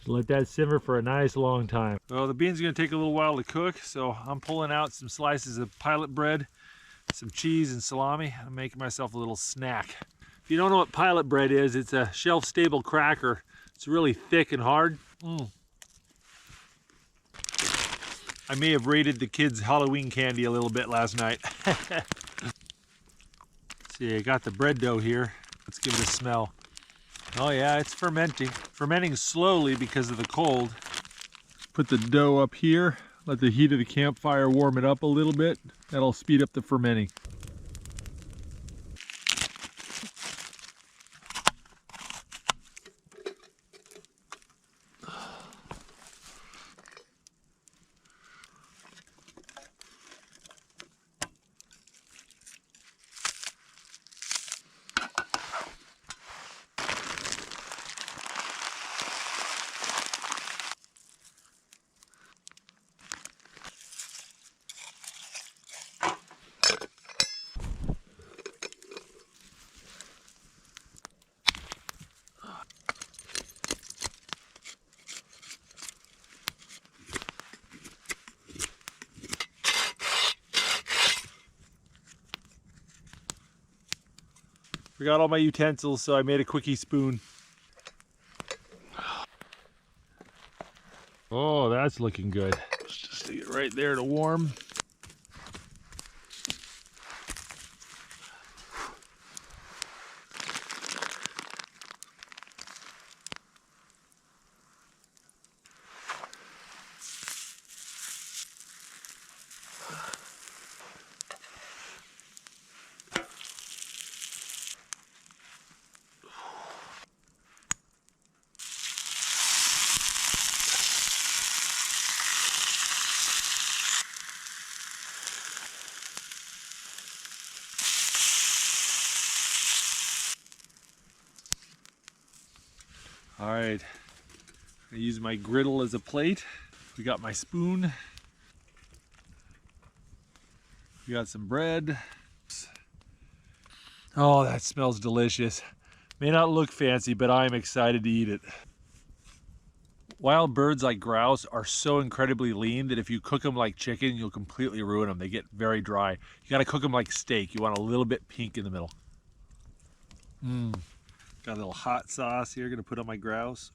Let that simmer for a nice long time. Well, the beans are gonna take a little while to cook, so I'm pulling out some slices of pilot bread, some cheese and salami. I'm making myself a little snack. If you don't know what pilot bread is, it's a shelf-stable cracker. It's really thick and hard. I may have raided the kids' Halloween candy a little bit last night. See, I got the bread dough here. Let's give it a smell. Oh yeah, it's fermenting. Fermenting slowly because of the cold. Put the dough up here. Let the heat of the campfire warm it up a little bit. That'll speed up the fermenting. Forgot all my utensils, so I made a quickie spoon. Oh, that's looking good. Let's just stick it right there to warm. All right, I use my griddle as a plate. We got my spoon. We got some bread. Oh, that smells delicious. May not look fancy, but I'm excited to eat it. Wild birds like grouse are so incredibly lean that if you cook them like chicken, you'll completely ruin them. They get very dry. You gotta cook them like steak. You want a little bit pink in the middle. Got a little hot sauce here, gonna put on my grouse.